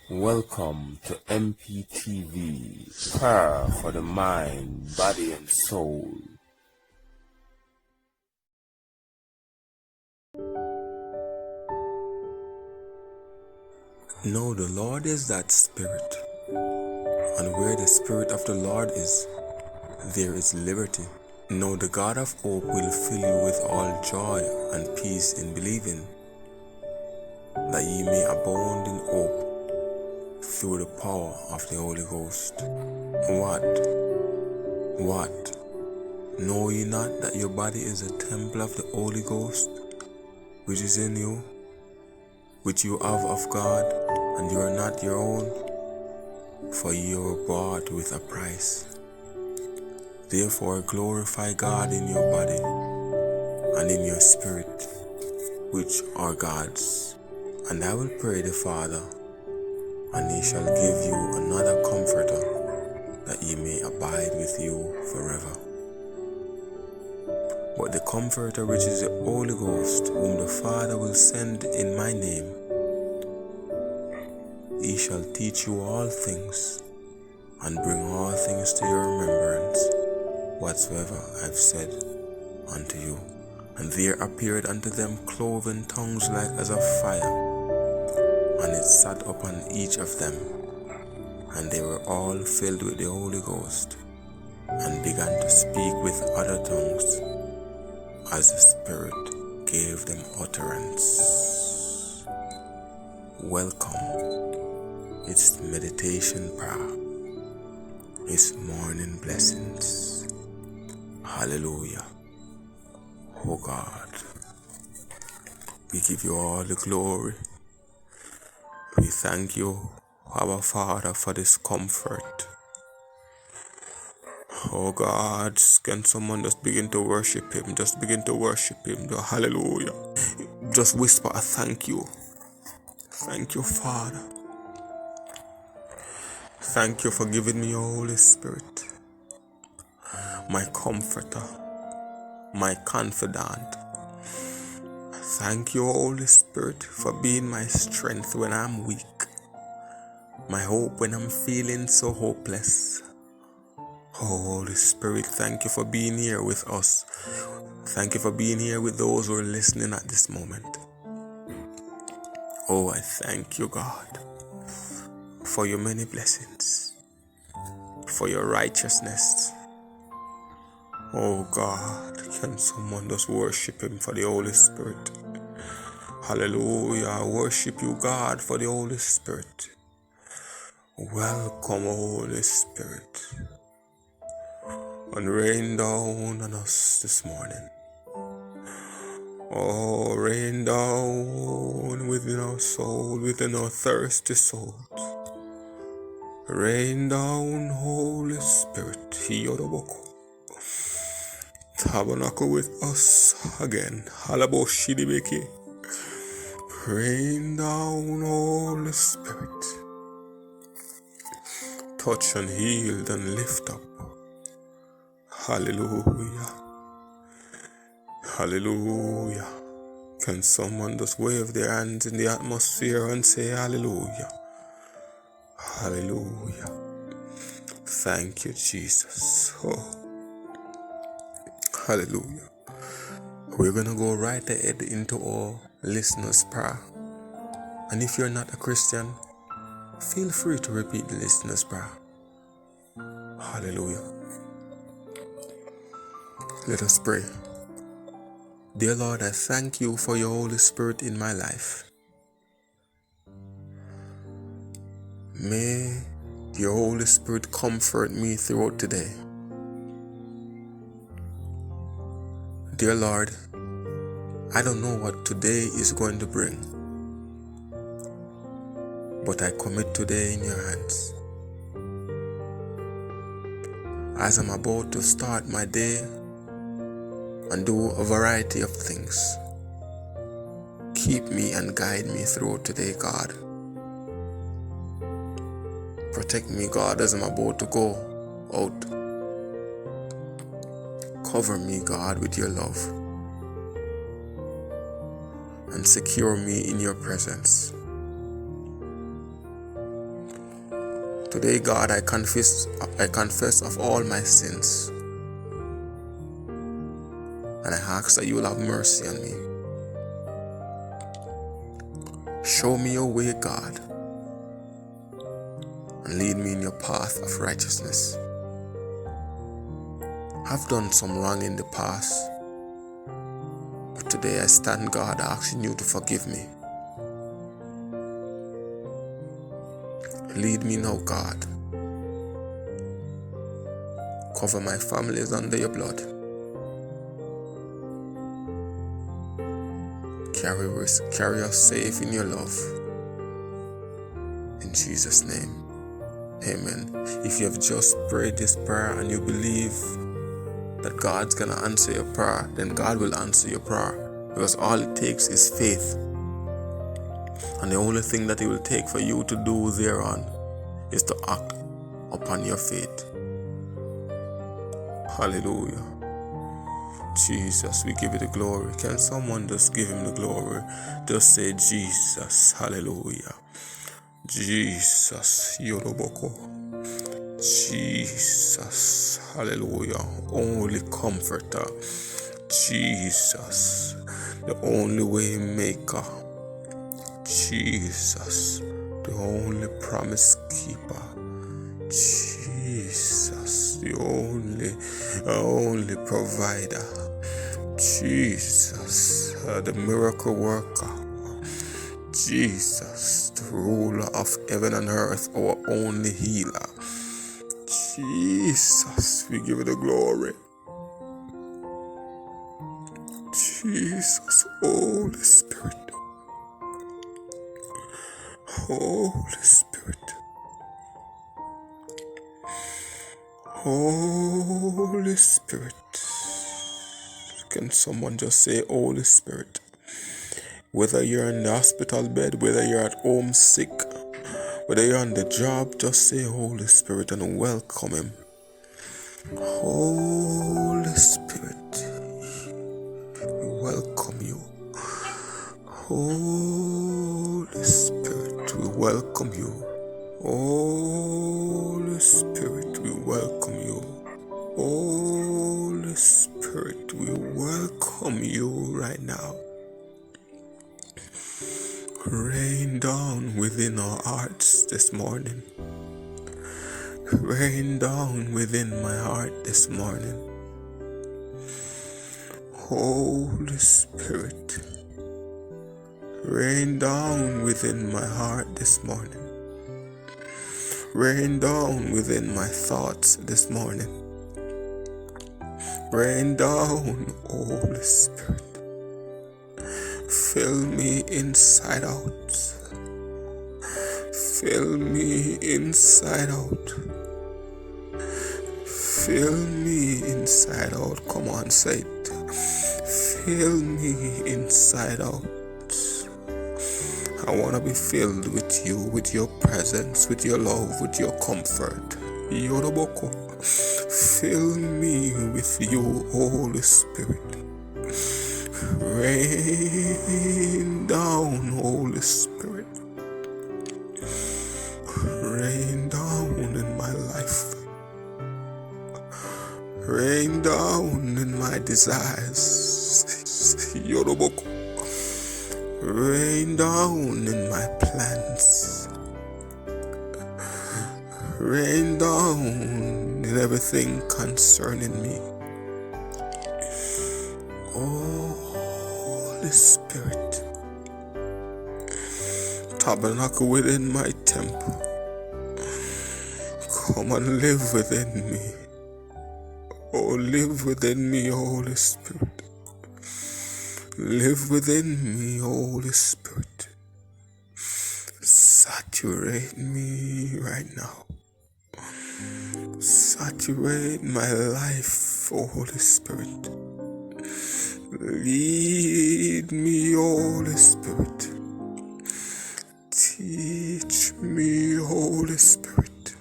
Welcome to MPTV, Prayer for the Mind, Body and Soul. Know the Lord is that Spirit, and where the Spirit of the Lord is, there is liberty. Know the God of hope will fill you with all joy and peace in believing, that ye may abound in hope through the power of the Holy Ghost. What? Know ye not that your body is a temple of the Holy Ghost, which is in you, which you have of God, and you are not your own? For ye were bought with a price. Therefore glorify God in your body and in your spirit, which are God's. And I will pray the Father, and he shall give you another Comforter, that he may abide with you forever. But the Comforter, which is the Holy Ghost, whom the Father will send in my name, he shall teach you all things, and bring all things to your remembrance, whatsoever I have said unto you. And there appeared unto them cloven tongues like as of fire, and it sat upon each of them, and they were all filled with the Holy Ghost, and began to speak with other tongues, as the Spirit gave them utterance. Welcome. It's Meditation Prayer. It's morning blessings. Hallelujah. Oh God, we give you all the glory. We thank you, our Father, for this comfort. Oh God, can someone just begin to worship him? Just begin to worship him. Hallelujah. Just whisper a thank you. Thank you, Father. Thank you for giving me your Holy Spirit, my comforter, my confidant. Thank you, Holy Spirit, for being my strength when I'm weak, my hope when I'm feeling so hopeless. Oh, Holy Spirit, thank you for being here with us. Thank you for being here with those who are listening at this moment. Oh, I thank you, God, for your many blessings, for your righteousness. Oh God, can someone just worship him for the Holy Spirit? Hallelujah, I worship you, God, for the Holy Spirit. Welcome, Holy Spirit, and rain down on us this morning. Oh, rain down within our soul, within our thirsty souls. Rain down, Holy Spirit, Yoroboko. Tabernacle with us again. Halaboshidibeki. Rain down, Holy Spirit. Touch and heal and lift up. Hallelujah. Hallelujah. Can someone just wave their hands in the atmosphere and say hallelujah? Hallelujah. Thank you, Jesus. Oh, hallelujah. We're going to go right ahead into our listener's prayer. And if you're not a Christian, feel free to repeat the listener's prayer. Hallelujah. Let us pray. Dear Lord, I thank you for your Holy Spirit in my life. May your Holy Spirit comfort me throughout today. Dear Lord, I don't know what today is going to bring, but I commit today in your hands. As I'm about to start my day and do a variety of things, keep me and guide me throughout today, God. Protect me, God, as I'm about to go out. Cover me, God, with your love, and secure me in your presence. Today, God, I confess of all my sins, and I ask that you will have mercy on me. Show me your way, God, and lead me in your path of righteousness. I've done some wrong in the past, but today I stand, God, asking you to forgive me. Lead me now, God. Cover my families under your blood. Carry us safe in your love. In Jesus' name, amen. If you have just prayed this prayer and you believe that God's gonna answer your prayer, then God will answer your prayer, because all it takes is faith. And the only thing that it will take for you to do thereon is to act upon your faith. Hallelujah. Jesus, we give you the glory. Can someone just give him the glory? Just say Jesus. Hallelujah. Jesus. Yoroboko. Jesus. Hallelujah. Only comforter. Jesus. The only way maker. Jesus. The only promise keeper. Jesus. The only provider. Jesus, the miracle worker. Jesus, the ruler of heaven and earth, our only healer. Jesus, we give you the glory. Jesus, Holy Spirit. Holy Spirit. Holy Spirit. Can someone just say Holy Spirit? Whether you're in the hospital bed, whether you're at home sick, whether you're on the job, just say Holy Spirit and welcome him. Holy Spirit, we welcome you. Holy Spirit, we welcome you. Holy Spirit, we welcome you. Holy Spirit, we welcome you right now. Rain down within our hearts this morning. Rain down within my heart this morning. Holy Spirit, rain down within my heart this morning. Rain down within my thoughts this morning. Rain down, Holy Spirit. Fill me inside out. Fill me inside out. Fill me inside out. Come on, say it. Fill me inside out. I want to be filled with you, with your presence, with your love, with your comfort. Yoroboko. Fill me with you, Holy Spirit. Rain down, Holy Spirit. Rain down in my life. Rain down in my desires. Yoroboko. Rain down in my plans. Rain down in everything concerning me. Holy Spirit, tabernacle within my temple. Come and live within me. Oh, live within me, Holy Spirit. Live within me, Holy Spirit. Saturate me right now. Saturate my life, Holy Spirit. Lead me, Holy Spirit. Teach me, Holy Spirit.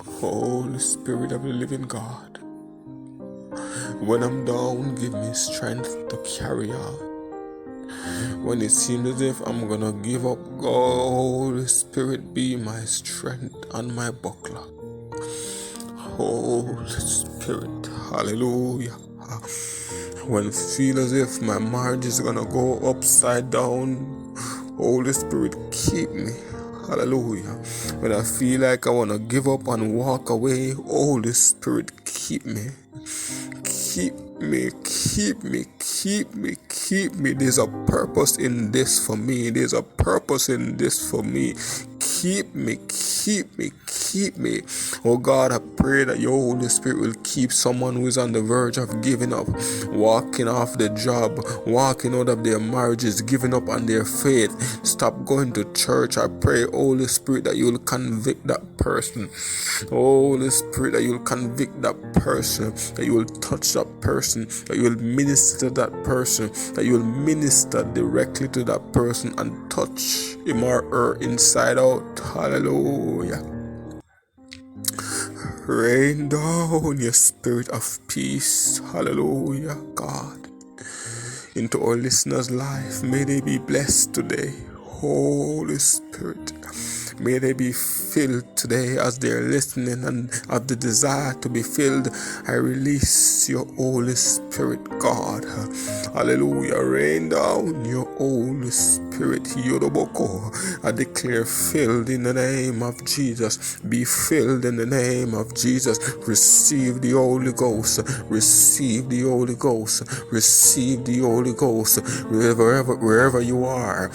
Holy Spirit of the living God. When I'm down, give me strength to carry on. When it seems as if I'm gonna give up, Holy Spirit, be my strength and my buckler. Holy Spirit, hallelujah. When it feels as if my marriage is gonna go upside down, Holy Spirit, keep me. Hallelujah. When I feel like I wanna give up and walk away, Holy Spirit, keep me. Keep me, keep me, keep me, keep me. There's a purpose in this for me. There's a purpose in this for me. Keep me, keep me, keep me. Oh God, I pray that your Holy Spirit will keep someone who is on the verge of giving up, walking off the job, walking out of their marriages, giving up on their faith. Stop going to church. I pray, Holy Spirit, that you will convict that person. Holy Spirit, that you will convict that person, that you will touch that person, that you will minister to that person, that you will minister directly to that person and touch him or her inside out. Hallelujah. Rain down your spirit of peace. Hallelujah, God. Into our listeners' life, may they be blessed today. Holy Spirit, may they be filled today as they're listening and have the desire to be filled. I release your Holy Spirit, God. Hallelujah. Rain down your Holy Spirit. Yoroboko. I declare filled in the name of Jesus. Be filled in the name of Jesus. Receive the Holy Ghost. Receive the Holy Ghost. Receive the Holy Ghost. Wherever you are,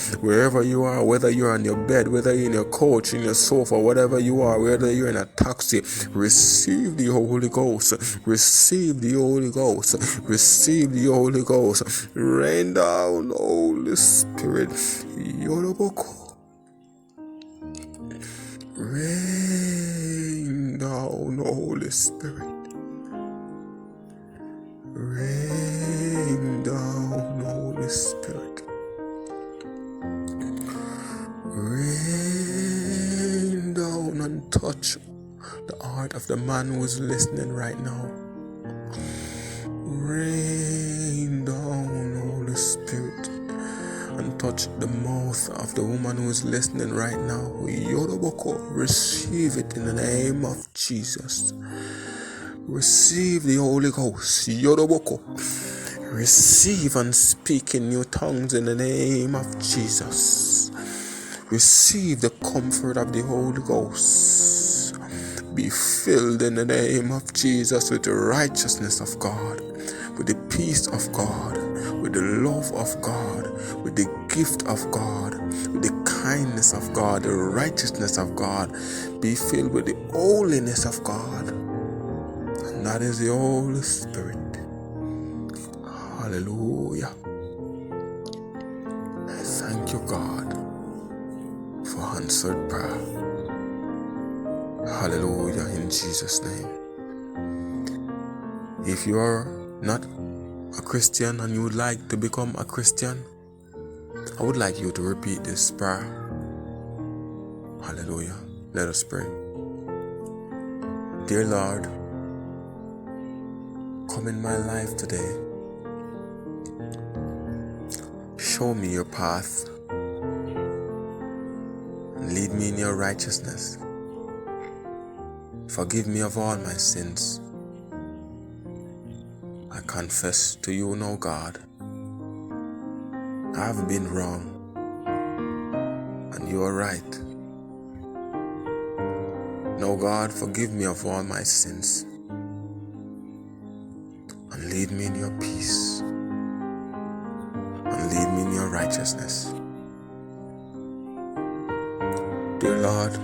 whether you're on your bed, whether you're in your couch, in your sofa, whatever you are, whether you're in a taxi, receive the Holy Ghost. Receive the Holy Ghost. Receive the Holy Ghost. Rain down, Holy Spirit. Yoroboko. Rain down, Holy Spirit. Rain down, Holy Spirit. Rain down and touch the heart of the man who is listening right now. Rain down, Holy Spirit, and touch the mouth of the woman who is listening right now. Yoroboko, receive it in the name of Jesus. Receive the Holy Ghost. Yoroboko. Receive and speak in new tongues in the name of Jesus. Receive the comfort of the Holy Ghost. Be filled in the name of Jesus with the righteousness of God, with the peace of God, with the love of God, with the gift of God, with the kindness of God, the righteousness of God. Be filled with the holiness of God. And that is the Holy Spirit. Hallelujah. I thank you, God, for answered prayer. Hallelujah, in Jesus' name. If you are not a Christian and you would like to become a Christian, I would like you to repeat this prayer. Hallelujah. Let us pray. Dear Lord, come in my life today. Show me your path and lead me in your righteousness. Forgive me of all my sins. I confess to you now, God, I have been wrong and you are right. Now, God, forgive me of all my sins and lead me in your peace and lead me in your righteousness. Dear Lord,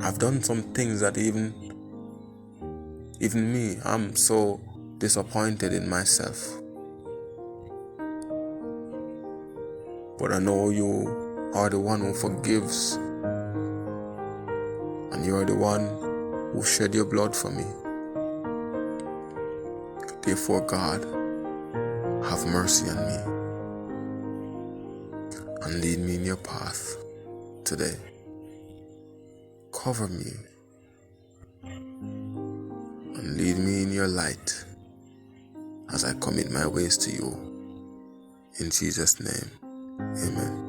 I've done some things that even me, I'm so disappointed in myself. But I know you are the one who forgives, and you are the one who shed your blood for me. Therefore, God, have mercy on me and lead me in your path today. Cover me and lead me in your light as I commit my ways to you. In Jesus' name, amen.